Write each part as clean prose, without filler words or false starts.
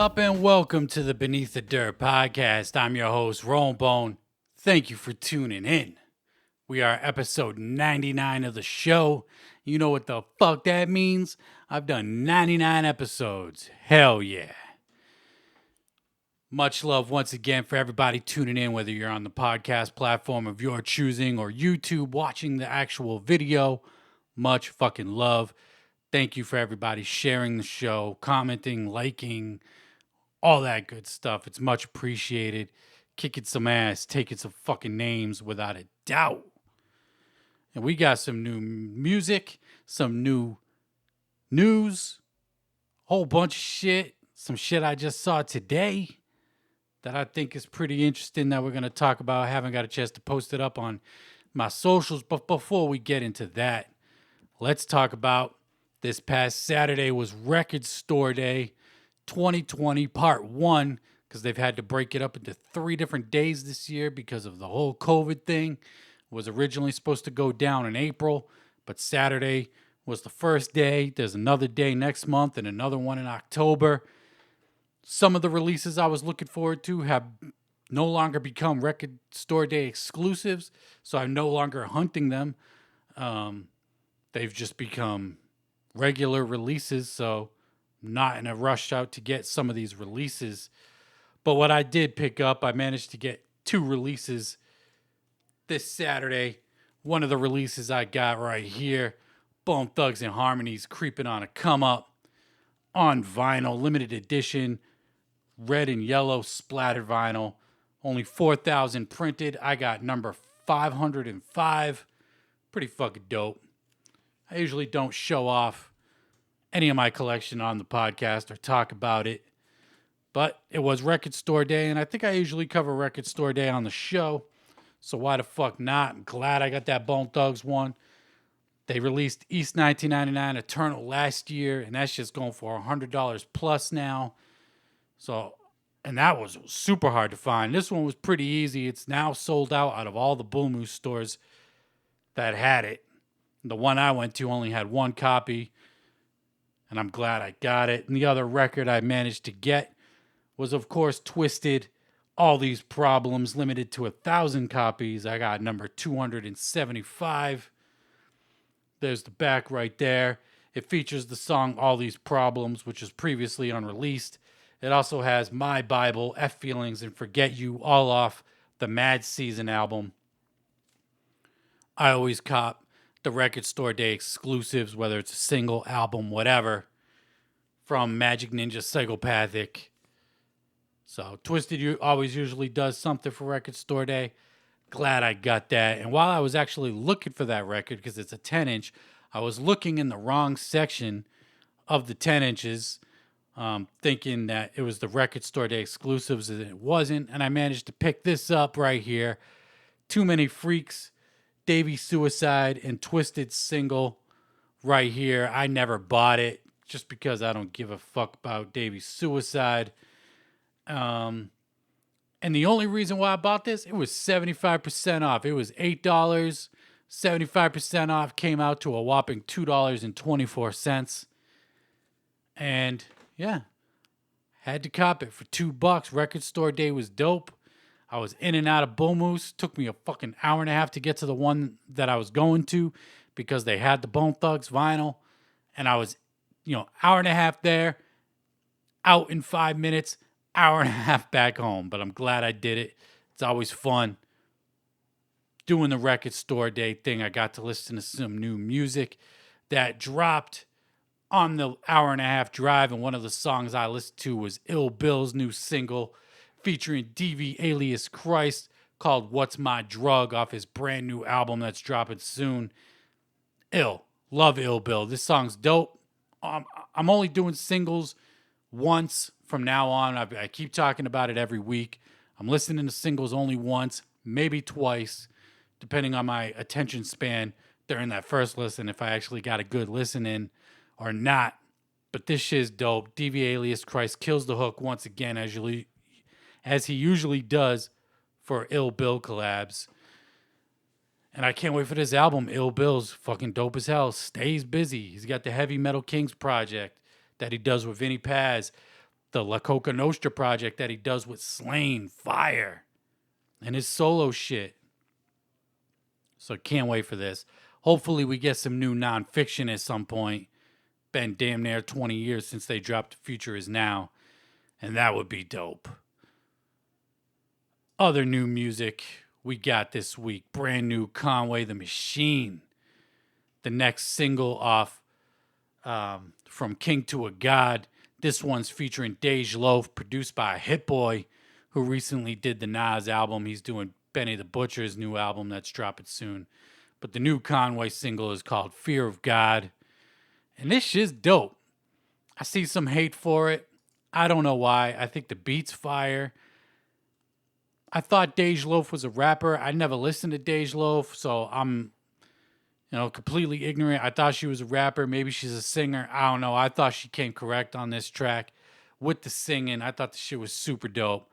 up and welcome to the Beneath the Dirt podcast. I'm your host, Bone. Thank you for tuning in. We are episode 99 of the show. You know what the fuck that means? I've done 99 episodes. Hell yeah. Much love once again for everybody tuning in, whether you're on the podcast platform of your choosing or YouTube watching the actual video. Much fucking love. Thank you for everybody sharing the show, commenting, liking, all that good stuff. It's much appreciated. Kicking some ass, taking some fucking names without a doubt. And we got some new music, some new news, whole bunch of shit. Some shit I just saw today that I think is pretty interesting that we're going to talk about. I haven't got a chance to post it up on my socials, but before we get into that, let's talk about this past Saturday was Record Store Day 2020 Part 1, because they've had to break it up into 3 different days this year because of the whole COVID thing. It was originally supposed to go down in April, but Saturday was the first day. There's another day next month and another one in October. Some of the releases I was looking forward to have no longer become Record Store Day exclusives, so I'm no longer hunting them. They've just become regular releases, so I'm not in a rush out to get some of these releases. But what I did pick up, I managed to get 2 releases this Saturday. One of the releases I got right here, Bone Thugs and Harmony's Creeping on a Come Up on vinyl, limited edition, red and yellow splattered vinyl. Only 4,000 printed. I got number 505. Pretty fucking dope. I usually don't show off any of my collection on the podcast or talk about it, but it was Record Store Day, and I think I usually cover Record Store Day on the show, so why the fuck not? I'm glad I got that Bone Thugs one. They released East 1999 Eternal last year, and that's just going for $100 plus now. So, and that was super hard to find. This one was pretty easy. It's now sold out of all the Bull Moose stores that had it. The one I went to only had 1 copy, and I'm glad I got it. And the other record I managed to get was, of course, Twiztid. All These Problems, limited to 1,000 copies. I got number 275. There's the back right there. It features the song All These Problems, which was previously unreleased. It also has My Bible, F Feelings, and Forget You, all off the Mad Season album. I always cop the Record Store Day exclusives, whether it's a single, album, whatever, from Magic Ninja Psychopathic. So Twiztid always usually does something for Record Store Day. Glad I got that. And while I was actually looking for that record, because it's a 10-inch, I was looking in the wrong section of the 10 inches, thinking that it was the Record Store Day exclusives, and it wasn't. And I managed to pick this up right here. Too Many Freaks, Davey Suicide, and Twiztid single right here. I never bought it just because I don't give a fuck about Davey Suicide. And the only reason why I bought this, it was 75% off. It was $8. 75% off came out to a whopping $2.24. And yeah, had to cop it for $2. Record Store Day was dope. I was in and out of Bull Moose. Took me a fucking hour and a half to get to the one that I was going to because they had the Bone Thugs vinyl. And I was, hour and a half there, out in 5 minutes, hour and a half back home. But I'm glad I did it. It's always fun doing the Record Store Day thing. I got to listen to some new music that dropped on the hour and a half drive. And one of the songs I listened to was Ill Bill's new single, featuring DV alias Christ, called What's My Drug, off his brand new album that's dropping soon. Love Ill Bill. This song's dope. I'm only doing singles once from now on. I keep talking about it every week. I'm listening to singles only once, maybe twice, depending on my attention span during that first listen, if I actually got a good listen in or not. But this shit's dope. DV alias Christ kills the hook once again, as he usually does for Ill Bill collabs. And I can't wait for this album. Ill Bill's fucking dope as hell. Stays busy. He's got the Heavy Metal Kings project that he does with Vinny Paz. the La Coca Nostra project that he does with Slain, fire, and his solo shit. So can't wait for this. Hopefully we get some new nonfiction at some point. Been damn near 20 years since they dropped Future Is Now, and that would be dope. Other new music we got this week. Brand new Conway The Machine. The next single off From King to a God. This one's featuring Dej Loaf, produced by Hit Boy, who recently did the Nas album. He's doing Benny the Butcher's new album that's dropping soon. But the new Conway single is called Fear of God. And this shit's dope. I see some hate for it. I don't know why. I think the beat's fire. I thought Dej Loaf was a rapper. I never listened to Dej Loaf, so I'm completely ignorant. I thought she was a rapper. Maybe she's a singer. I don't know. I thought she came correct on this track with the singing. I thought the shit was super dope.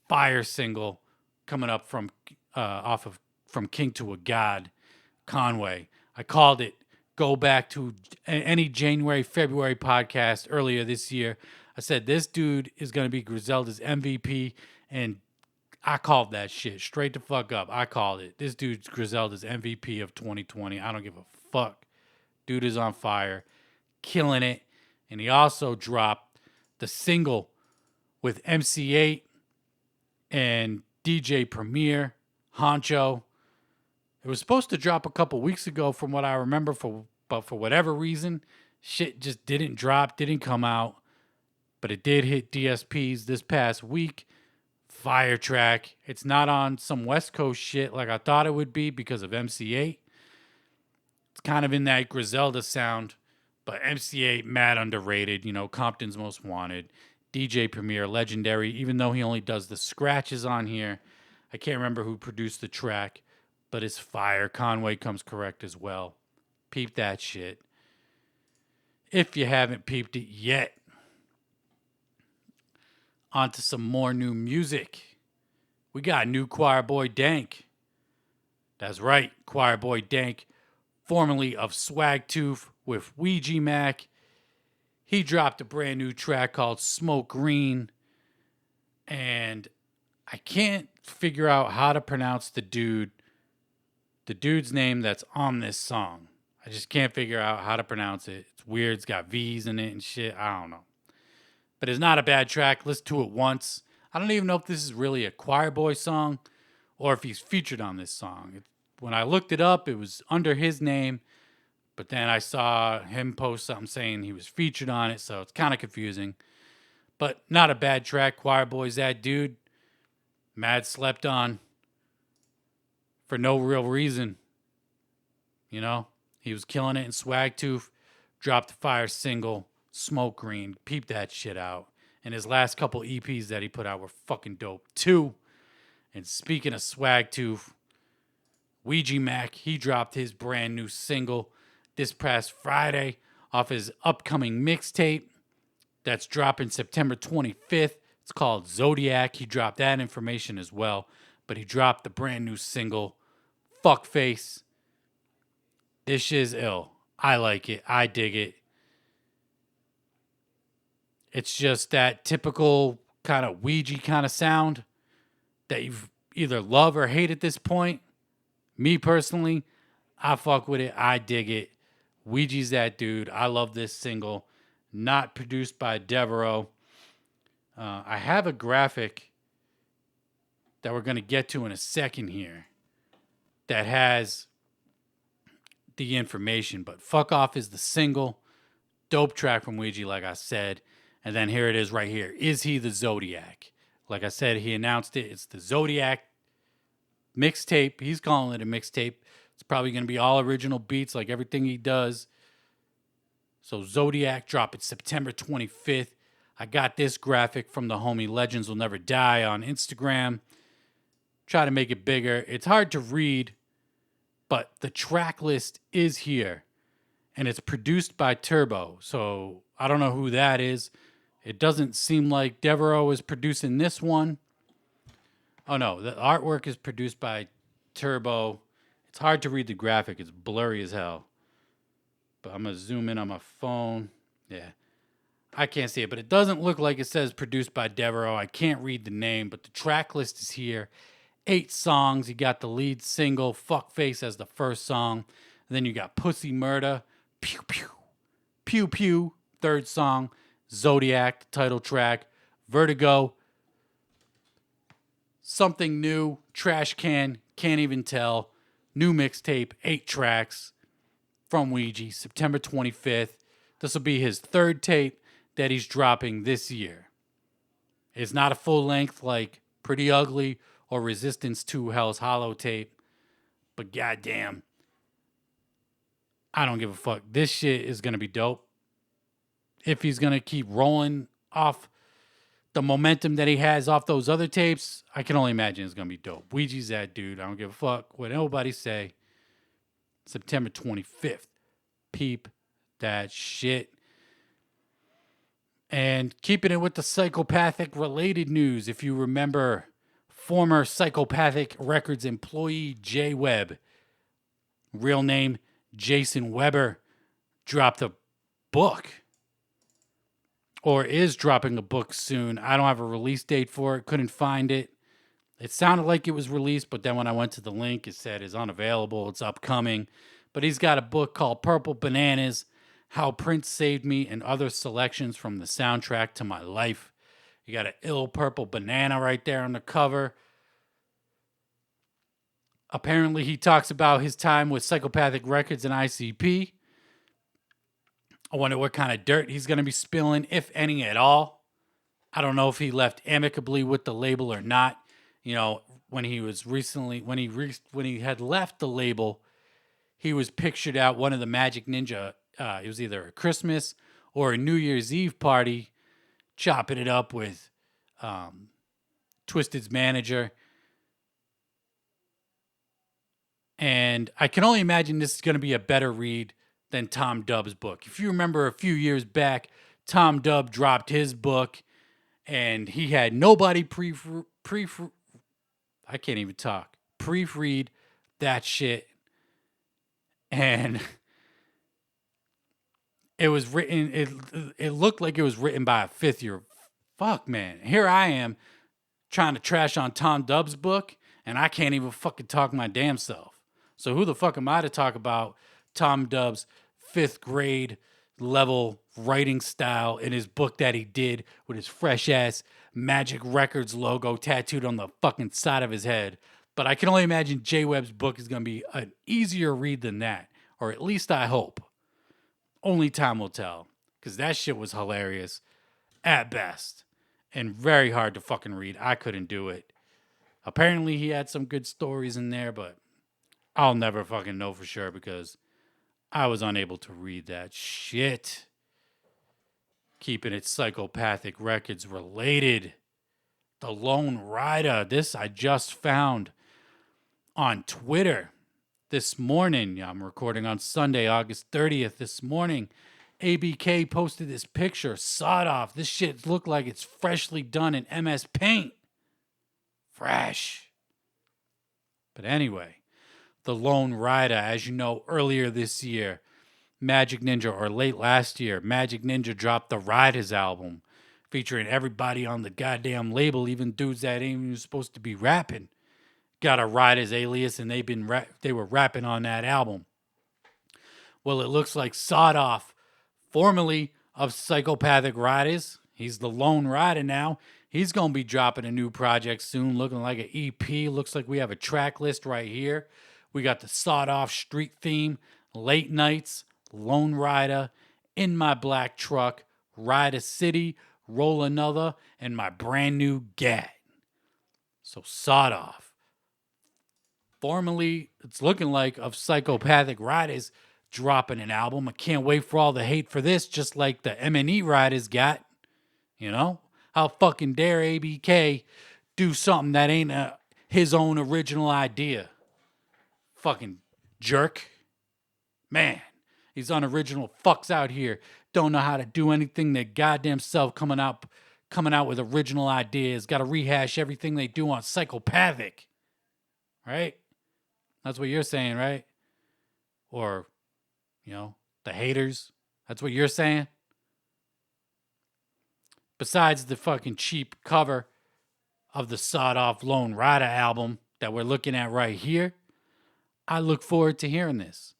Fire single coming up from off of From King to a God, Conway. I called it. Go back to any January, February podcast earlier this year. I said this dude is going to be Griselda's MVP, and I called that shit straight the fuck up. I called it. This dude's Griselda's MVP of 2020. I don't give a fuck. Dude is on fire, killing it. And he also dropped the single with MC8 and DJ Premier, Honcho. It was supposed to drop a couple weeks ago from what I remember, but for whatever reason, shit just didn't drop, didn't come out. But it did hit DSPs this past week. Fire track. It's not on some West Coast shit like I thought it would be because of MC8. It's kind of in that Griselda sound, but MC8, mad underrated. Compton's Most Wanted. DJ Premier, legendary, even though he only does the scratches on here. I can't remember who produced the track, but it's fire. Conway comes correct as well. Peep that shit. If you haven't peeped it yet. On to some more new music. We got new Choir Boy Dank. That's right, Choir Boy Dank, formerly of Swag Tooth with Ouija Mac. He dropped a brand new track called Smoke Green. And I can't figure out how to pronounce the dude's name that's on this song. I just can't figure out how to pronounce it. It's weird. It's got V's in it and shit. I don't know. But it's not a bad track. Listen to it once. I don't even know if this is really a Choir Boy song or if he's featured on this song. When I looked it up, it was under his name. But then I saw him post something saying he was featured on it. So it's kind of confusing. But not a bad track. Choir Boy's that dude. Mad slept on for no real reason. He was killing it in Swag Tooth. Dropped the fire single. Smoke Green, peep that shit out. And his last couple EPs that he put out were fucking dope too. And speaking of Swag Tooth, Ouija Mac, he dropped his brand new single this past Friday off his upcoming mixtape that's dropping September 25th. It's called Zodiac. He dropped that information as well. But he dropped the brand new single, Fuckface. This shit's ill. I like it. I dig it. It's just that typical kind of Ouija kind of sound that you either love or hate at this point. Me personally, I fuck with it. I dig it. Ouija's that dude. I love this single. Not produced by Devereaux. I have a graphic that we're going to get to in a second here that has the information. But Fuck Off is the single. Dope track from Ouija, like I said. And then here it is right here. Is he the Zodiac? Like I said, he announced it. It's the Zodiac mixtape. He's calling it a mixtape. It's probably going to be all original beats like everything he does. So Zodiac dropping September 25th. I got this graphic from the homie Legends Will Never Die on Instagram. Try to make it bigger. It's hard to read, but the track list is here. And it's produced by Turbo. So I don't know who that is. It doesn't seem like Devereaux is producing this one. Oh, no. The artwork is produced by Turbo. It's hard to read the graphic. It's blurry as hell. But I'm going to zoom in on my phone. Yeah. I can't see it, but it doesn't look like it says produced by Devereaux. I can't read the name, but the track list is here. 8 songs. You got the lead single, Fuckface, as the first song. And then you got Pussy Murder, Pew Pew, Pew Pew, third song. Zodiac, the title track. Vertigo, Something New, Trash Can, Can't Even Tell. New mixtape, 8 tracks from Ouija, September 25th. This will be his third tape that he's dropping this year. It's not a full length like Pretty Ugly or Resistance to Hell's Hollow tape, but goddamn, I don't give a fuck. This shit is gonna be dope. If he's gonna keep rolling off the momentum that he has off those other tapes, I can only imagine it's gonna be dope. Ouija's that dude. I don't give a fuck what nobody say. September 25th. Peep that shit. And keeping it with the psychopathic related news, if you remember former Psychopathic Records employee Jay Webb, real name Jason Weber, dropped a book, or is dropping a book soon. I don't have a release date for it, couldn't find it. It sounded like it was released, but then when I went to the link, it said it's unavailable, it's upcoming. But he's got a book called Purple Bananas, How Prince Saved Me, and other selections from the soundtrack to my life. You got an ill purple banana right there on the cover. Apparently, he talks about his time with Psychopathic Records and ICP. I wonder what kind of dirt he's going to be spilling, if any at all. I don't know if he left amicably with the label or not. You know, when he was recently, when he had left the label, he was pictured at one of the Magic Ninja. It was either a Christmas or a New Year's Eve party, chopping it up with Twiztid's manager. And I can only imagine this is going to be a better read than Tom Dubb's book. If you remember a few years back, Tom Dubb dropped his book and he had nobody I can't even talk. Proofread that shit. And it was written, it looked like it was written by a fifth year. Fuck, man. Here I am trying to trash on Tom Dubb's book, and I can't even fucking talk my damn self. So who the fuck am I to talk about Tom Dubb's 5th grade level writing style in his book that he did with his fresh ass Magic Records logo tattooed on the fucking side of his head? But I can only imagine Jay Webb's book is going to be an easier read than that. Or at least I hope. Only time will tell. Because that shit was hilarious at best. And very hard to fucking read. I couldn't do it. Apparently he had some good stories in there, but I'll never fucking know for sure because I was unable to read that shit. Keeping it Psychopathic Records related. The Lone Ryda. This I just found on Twitter this morning. I'm recording on Sunday, August 30th. This morning, ABK posted this picture, sawed off. This shit looked like it's freshly done in MS Paint. Fresh. But anyway, The Lone Ryda, as you know, earlier this year, Magic Ninja, or late last year, Magic Ninja dropped the Ryda's album, featuring everybody on the goddamn label, even dudes that ain't even supposed to be rapping. Got a Ryda's alias, and they were rapping on that album. Well, it looks like Sawed Off, formerly of Psychopathic Ryda's, he's the Lone Ryda now. He's going to be dropping a new project soon, looking like an EP. Looks like we have a track list right here. We got the Sawed Off Street Theme, Late Nights, Lone Ryda, In My Black Truck, Ryda City, Roll Another, and my brand new Gat. So Sawed Off. Formerly, it's looking like, of Psychopathic Ryda's dropping an album. I can't wait for all the hate for this, just like the M&E Ryda's got. You know? How fucking dare ABK do something that ain't his own original idea? Fucking jerk. Man, these unoriginal fucks out here don't know how to do anything their goddamn self, coming out with original ideas. Got to rehash everything they do on Psychopathic. Right? That's what you're saying, right? Or, you know, the haters. That's what you're saying? besides the fucking cheap cover of the sawed-off Lone Ryda album that we're looking at right here, I look forward to hearing this.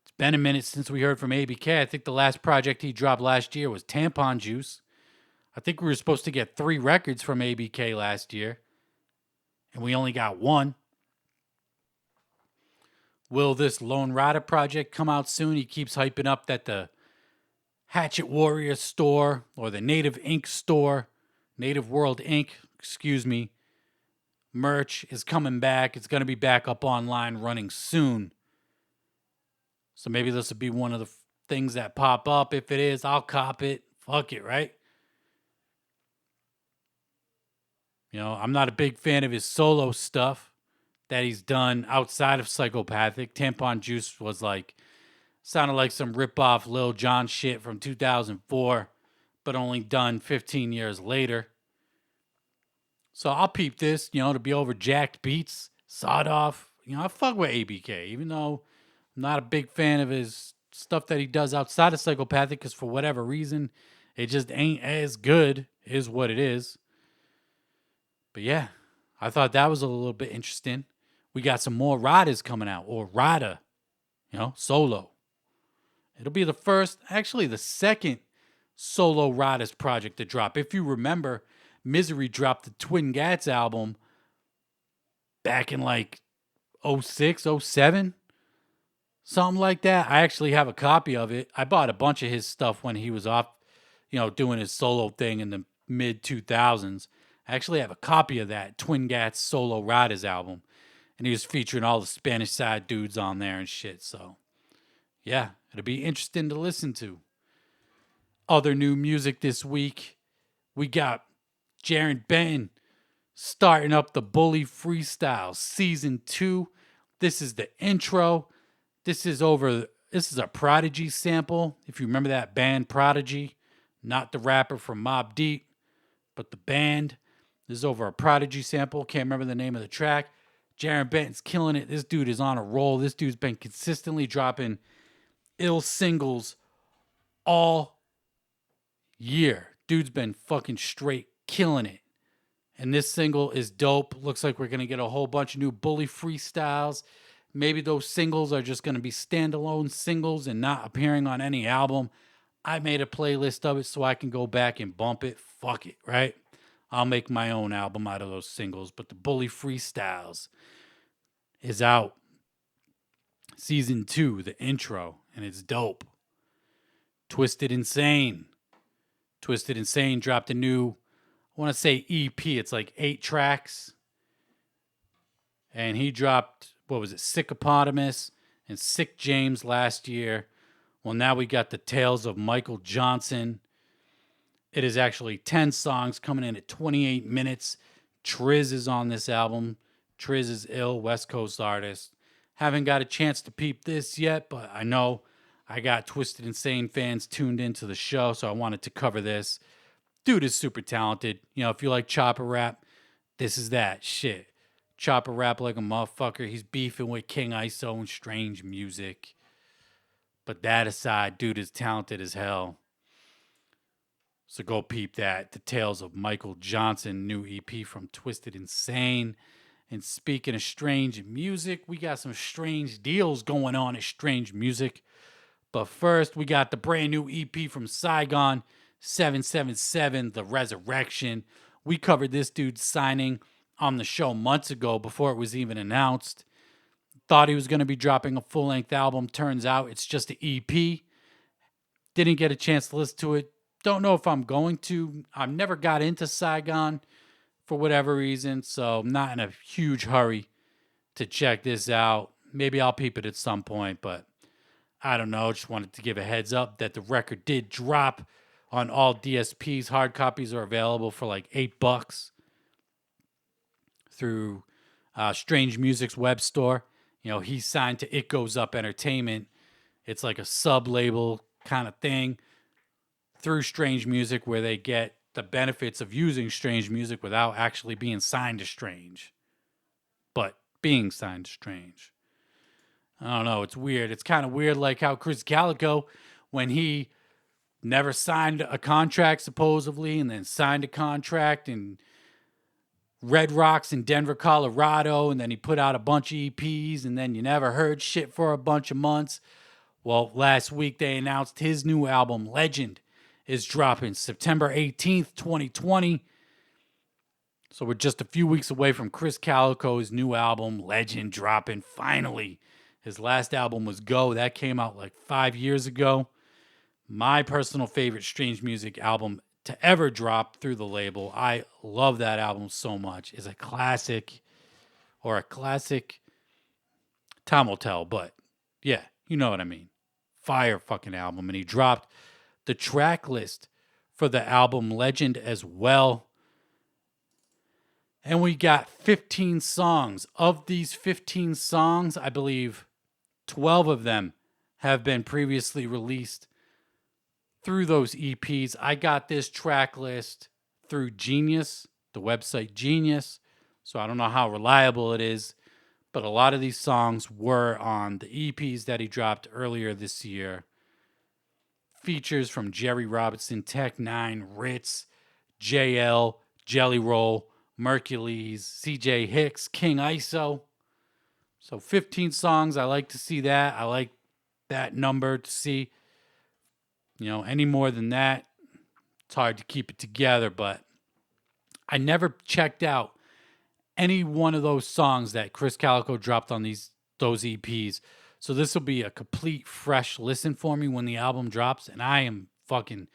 It's been a minute since we heard from ABK. I think the last project he dropped last year was Tampon Juice. I think we were supposed to get 3 records from ABK last year, and we only got 1. Will this Lone Ryda project come out soon? He keeps hyping up that the Hatchet Warrior store or the Native Ink store, Native World Inc., merch is coming back. It's going to be back up online running soon. So maybe this will be one of the things that pop up. If it is, I'll cop it. Fuck it, right? You know, I'm not a big fan of his solo stuff that he's done outside of Psychopathic. Tampon Juice was like, sounded like some rip-off Lil Jon shit from 2004, but only done 15 years later. So I'll peep this, you know, to be over jacked beats, sawed off. You know, I fuck with ABK, even though I'm not a big fan of his stuff that he does outside of Psychopathic, because for whatever reason, it just ain't as good, is what it is. But yeah, I thought that was a little bit interesting. We got some more Rydas coming out, or Ryda, you know, solo. It'll be the first, actually the second solo Ryda's project to drop. If you remember, Misery dropped the Twin Gats album back in like 06, 07, something like that. I actually have a copy of it. I bought a bunch of his stuff when he was off, you know, doing his solo thing in the mid 2000s. I actually have a copy of that Twin Gats solo Ryda's album, and he was featuring all the Spanish side dudes on there and shit. So yeah, it'll be interesting to listen to. Other new music this week, we got Jarren Benton starting up the Bully Freestyle Season 2. This is the intro. This is a Prodigy sample. If you remember that band Prodigy, not the rapper from Mobb Deep, but the band. This is over a Prodigy sample. Can't remember the name of the track. Jarren Benton's killing it. This dude is on a roll. This dude's been consistently dropping ill singles all year. Dude's been fucking straight killing it. And this single is dope. Looks like we're going to get a whole bunch of new Bully freestyles. Maybe those singles are just going to be standalone singles and not appearing on any album. I made a playlist of it so I can go back and bump it. Fuck it, right? I'll make my own album out of those singles. But the Bully Freestyles is out. Season 2, the intro, and it's dope. Twiztid Insane. Twiztid Insane dropped a new, I want to say EP. It's like 8 tracks. And he dropped, what was it, Sickopotamus and Sick James last year. Well, now we got the Tales of Michael Johnson. It is actually 10 songs coming in at 28 minutes. Krizz is on this album. Krizz is ill, West Coast artist. Haven't got a chance to peep this yet, but I know I got Twiztid Insane fans tuned into the show, so I wanted to cover this. Dude is super talented. You know, if you like chopper rap, this is that shit. Chopper rap like a motherfucker. He's beefing with King ISO and Strange Music. But that aside, dude is talented as hell. So go peep that. The Tales of Michael Johnson, new EP from Twiztid Insane. And speaking of Strange Music, we got some strange deals going on at Strange Music. But first, we got the brand new EP from Saigon, 777, The Resurrection. We covered this dude's signing on the show months ago before it was even announced. Thought he was going to be dropping a full-length album. Turns out it's just an EP. Didn't get a chance to listen to it. Don't know if I'm going to. I've never got into Saigon for whatever reason, so I'm not in a huge hurry to check this out. Maybe I'll peep it at some point, but I don't know. Just wanted to give a heads up that the record did drop on all DSPs. Hard copies are available for like $8 through Strange Music's web store. You know, he's signed to It Goes Up Entertainment. It's like a sub-label kind of thing through Strange Music where they get the benefits of using Strange Music without actually being signed to Strange, but being signed to Strange. I don't know. It's weird. It's kind of weird like how Krizz Kaliko, when he never signed a contract supposedly, and then signed a contract in Red Rocks in Denver, Colorado, and then he put out a bunch of EPs, and then you never heard shit for a bunch of months. Well, last week they announced his new album, Legend, is dropping September 18th, 2020. So we're just a few weeks away from Krizz Kaliko's new album, Legend, dropping finally. His last album was Go. That came out like 5 years ago. My personal favorite Strange Music album to ever drop through the label. I love that album so much. It's a classic, or a classic, time will tell, but yeah, you know what I mean. Fire fucking album. And he dropped the track list for the album Legend as well. And we got 15 songs. Of these 15 songs, I believe 12 of them have been previously released through those EPs. I got this track list through Genius, the website Genius. So I don't know how reliable it is, but a lot of these songs were on the EPs that he dropped earlier this year. Features from Jerry Robinson, Tech Nine, Ritz, JL, Jelly Roll, Mercules, CJ Hicks, King ISO. So 15 songs. I like to see that. I like that number to see. Any more than that, it's hard to keep it together, but I never checked out any one of those songs that Krizz Kaliko dropped on those EPs. So this will be a complete fresh listen for me when the album drops, and I am fucking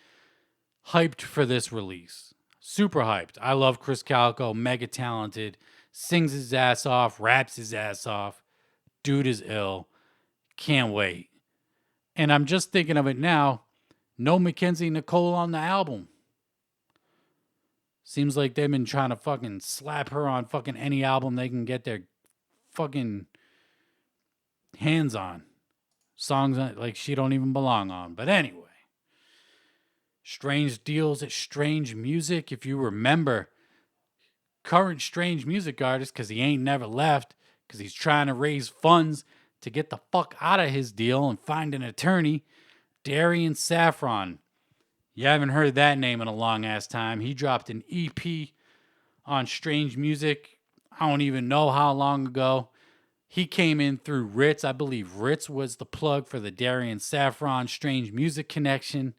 hyped for this release. Super hyped. I love Krizz Kaliko, mega talented, sings his ass off, raps his ass off. Dude is ill. Can't wait. And I'm just thinking of it now. No Mackenzie Nicole on the album. Seems like they've been trying to fucking slap her on fucking any album they can get their fucking hands on. Songs like she don't even belong on. But anyway. Strange deals at Strange Music. If you remember, current Strange Music artist, because he ain't never left, because he's trying to raise funds to get the fuck out of his deal and find an attorney, Darrein Safron. You haven't heard that name in a long ass time. He dropped an EP on Strange Music. I don't even know how long ago. He came in through Ritz. I believe Ritz was the plug for the Darrein Safron Strange Music connection.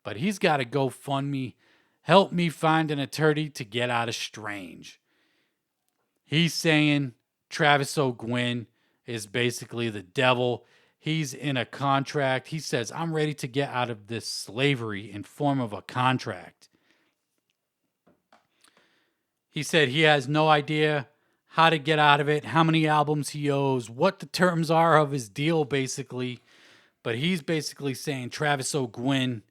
But he's got to GoFundMe. Help me find an attorney to get out of Strange. He's saying Travis O'Gwin is basically the devil. He's in a contract. He says, I'm ready to get out of this slavery in form of a contract. He said he has no idea how to get out of it, how many albums he owes, what the terms are of his deal, basically. But he's basically saying Travis O'Gwin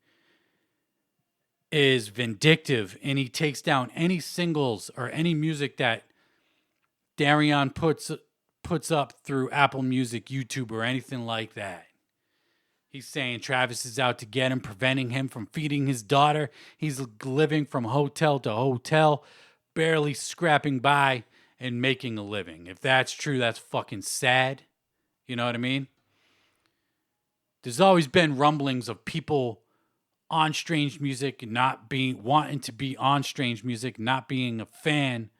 is vindictive, and he takes down any singles or any music that Darrein puts up through Apple Music, YouTube, or anything like that. He's saying Travis is out to get him, preventing him from feeding his daughter. He's living from hotel to hotel, barely scrapping by and making a living. If that's true, that's fucking sad. You know what I mean? There's always been rumblings of people on Strange Music wanting to be on Strange Music, not being a fan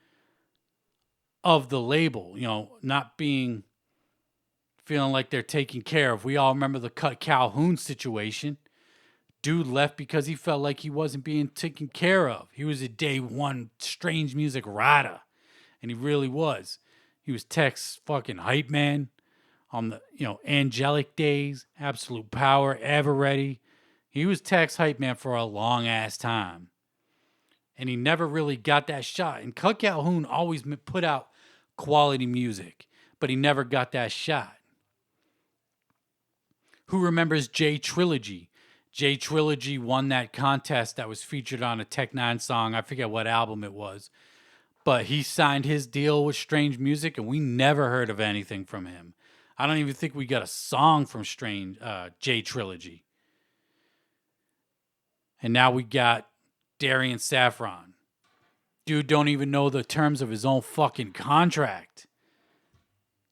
of the label, not feeling like they're taken care of. We all remember the Cut Calhoun situation. Dude left because he felt like he wasn't being taken care of. He was a day one Strange Music Ryda, and he really was. He was Tech's fucking hype man on the, Angelic Days, Absolute Power, Ever Ready. He was Tech's hype man for a long ass time. And he never really got that shot. And Cut Calhoun always put out quality music, but he never got that shot. Who remembers J Trilogy? J Trilogy won that contest that was featured on a Tech Nine song. I forget what album it was. But he signed his deal with Strange Music, and we never heard of anything from him. I don't even think we got a song from J Trilogy. And now we got Darrein Safron. Dude don't even know the terms of his own fucking contract.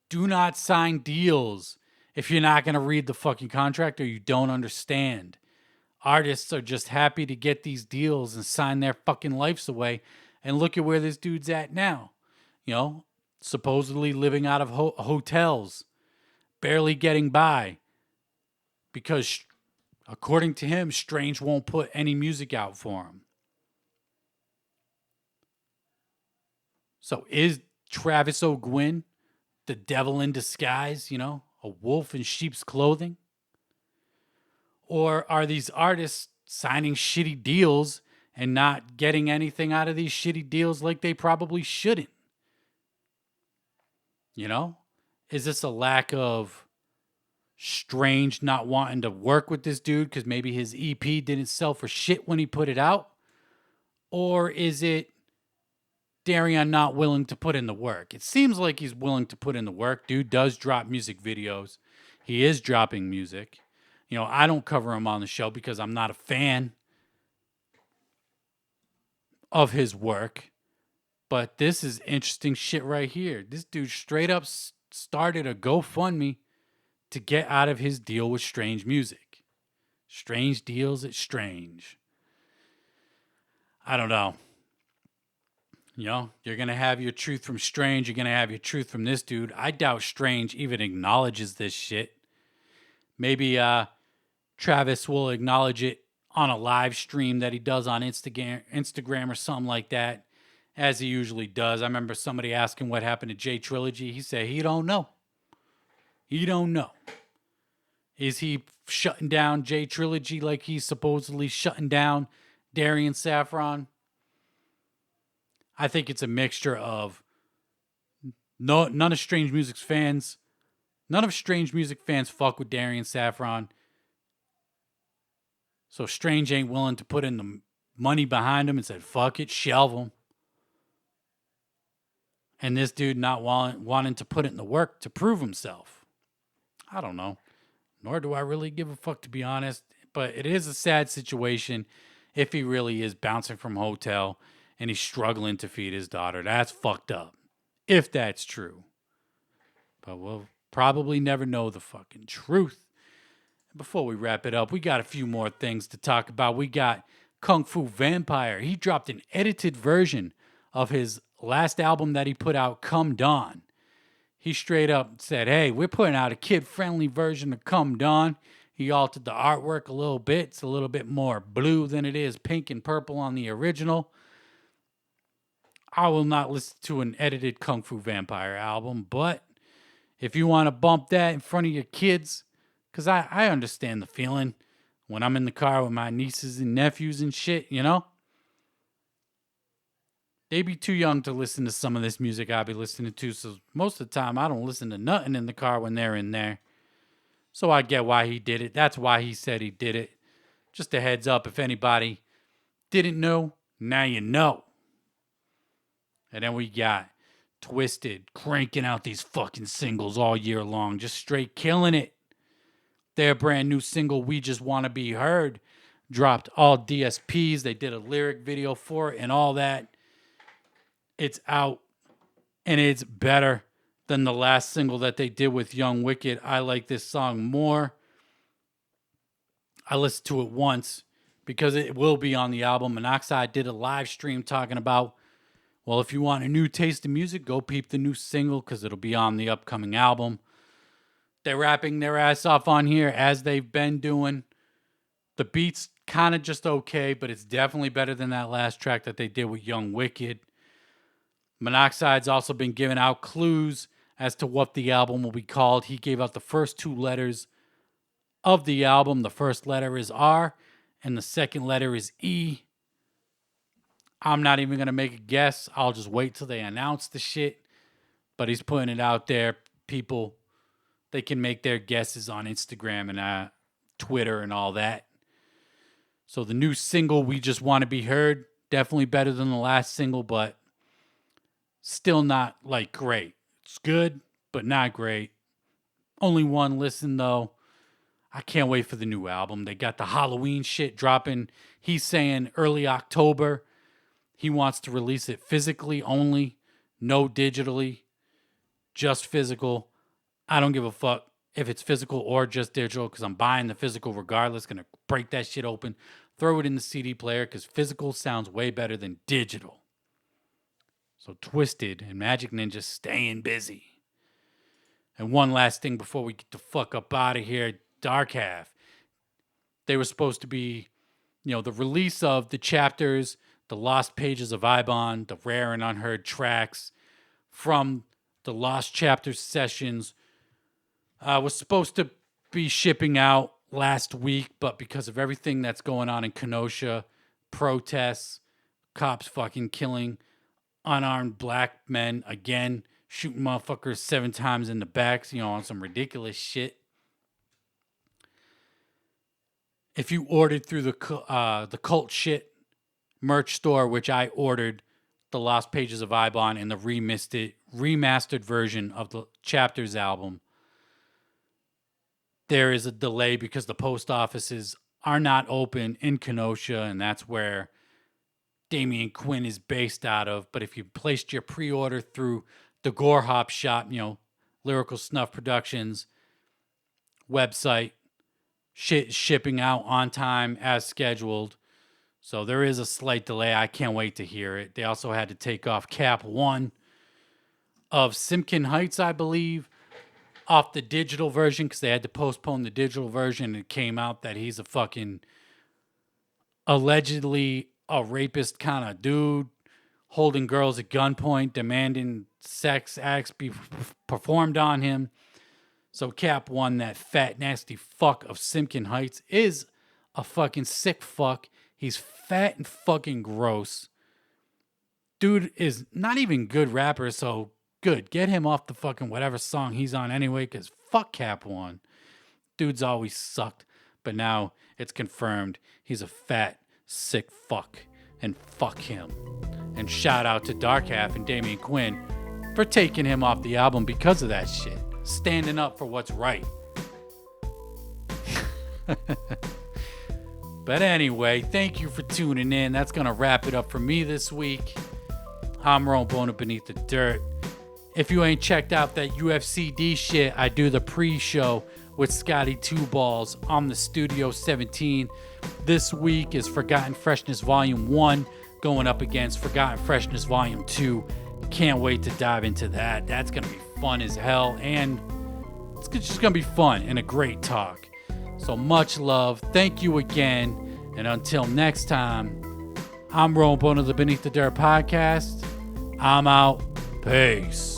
Do not sign deals if you're not going to read the fucking contract or you don't understand. Artists are just happy to get these deals and sign their fucking lives away. And look at where this dude's at now. You know, supposedly living out of hotels, barely getting by because, according to him, Strange won't put any music out for him. So is Travis O'Gwyn the devil in disguise, you know, a wolf in sheep's clothing? Or are these artists signing shitty deals and not getting anything out of these shitty deals like they probably shouldn't? You know? Is this a lack of Strange not wanting to work with this dude because maybe his EP didn't sell for shit when he put it out? Or is it Darrein not willing to put in the work? It seems like he's willing to put in the work. Dude does drop music videos. He is dropping music. You know, I don't cover him on the show because I'm not a fan of his work. But this is interesting shit right here. This dude straight up started a GoFundMe to get out of his deal with Strange Music. Strange deals at Strange. I don't know. You know, you're going to have your truth from Strange. You're going to have your truth from this dude. I doubt Strange even acknowledges this shit. Maybe Travis will acknowledge it on a live stream that he does on Instagram or something like that, as he usually does. I remember somebody asking what happened to J Trilogy. He said he don't know. He don't know. Is he shutting down J Trilogy like he's supposedly shutting down Darrein Safron? I think it's a mixture of none of Strange Music fans fuck with Darrein Safron. So Strange ain't willing to put in the money behind him and said, fuck it, shelve him. And this dude not wanting to put it in the work to prove himself. I don't know. Nor do I really give a fuck, to be honest. But it is a sad situation if he really is bouncing from hotel and he's struggling to feed his daughter. That's fucked up. If that's true. But we'll probably never know the fucking truth. Before we wrap it up, we got a few more things to talk about. We got Kung Fu Vampire. He dropped an edited version of his last album that he put out, Come Dawn. He straight up said, hey, we're putting out a kid-friendly version of Come Dawn. He altered the artwork a little bit. It's a little bit more blue than it is pink and purple on the original. I will not listen to an edited Kung Fu Vampire album, but if you want to bump that in front of your kids, because I understand the feeling when I'm in the car with my nieces and nephews and shit, you know? They be too young to listen to some of this music I be listening to, so most of the time I don't listen to nothing in the car when they're in there. So I get why he did it. That's why he said he did it. Just a heads up, if anybody didn't know, now you know. And then we got Twiztid cranking out these fucking singles all year long, just straight killing it. Their brand new single, We Just Wanna Be Heard, dropped all DSPs. They did a lyric video for it and all that. It's out, and it's better than the last single that they did with Young Wicked. I like this song more. I listened to it once because it will be on the album. Monoxide did a live stream talking about, well, if you want a new taste of music, go peep the new single because it'll be on the upcoming album. They're rapping their ass off on here as they've been doing. The beat's kind of just okay, but it's definitely better than that last track that they did with Young Wicked. Monoxide's also been giving out clues as to what the album will be called. He gave out the first two letters of the album. The first letter is R, and the second letter is E. I'm not even going to make a guess. I'll just wait till they announce the shit. But he's putting it out there. People, they can make their guesses on Instagram and Twitter and all that. So the new single, We Just Want to Be Heard, definitely better than the last single, but still not like great. It's good, but not great. Only one listen though. I can't wait for the new album. They got the Halloween shit dropping. He's saying early October. He wants to release it physically only, no digitally, just physical. I don't give a fuck if it's physical or just digital, because I'm buying the physical regardless. Gonna break that shit open, throw it in the CD player, because physical sounds way better than digital. So Twiztid and Magic Ninja staying busy. And one last thing before we get the fuck up out of here, Dark Half. They were supposed to be, the release of the chapters, the Lost Pages of Ibon, the rare and unheard tracks from the Lost Chapters sessions was supposed to be shipping out last week, but because of everything that's going on in Kenosha, protests, cops fucking killing unarmed black men again, shooting motherfuckers 7 times in the backs, on some ridiculous shit. If you ordered through the Cult Shit merch store, which I ordered the Lost Pages of Ibon and the remastered version of the Chapters album, there is a delay because the post offices are not open in Kenosha, and that's where Damian Quinn is based out of. But if you placed your pre-order through the Gore Hop shop, Lyrical Snuff Productions website, shit shipping out on time as scheduled. So there is a slight delay. I can't wait to hear it. They also had to take off Cap 1 of Simkin Heights, I believe, off the digital version because they had to postpone the digital version. It came out that he's a fucking allegedly a rapist kind of dude, holding girls at gunpoint, demanding sex acts be performed on him. So Cap 1, that fat, nasty fuck of Simkin Heights, is a fucking sick fuck. He's fat and fucking gross. Dude is not even good rapper, so good. Get him off the fucking whatever song he's on anyway, because fuck Cap 1. Dude's always sucked, but now it's confirmed he's a fat, sick fuck, and fuck him. And shout out to Dark Half and Damian Quinn for taking him off the album because of that shit. Standing up for what's right. But anyway, thank you for tuning in. That's going to wrap it up for me this week. I'm Ron Bona Beneath the Dirt. If you ain't checked out that UFCD shit, I do the pre-show with Scotty Two Balls on the Studio 17. This week is Forgotten Freshness Volume 1 going up against Forgotten Freshness Volume 2. Can't wait to dive into that. That's going to be fun as hell, and it's just going to be fun and a great talk. So much love. Thank you again. And until next time, I'm Ron Bona of the Beneath the Dirt podcast. I'm out. Peace.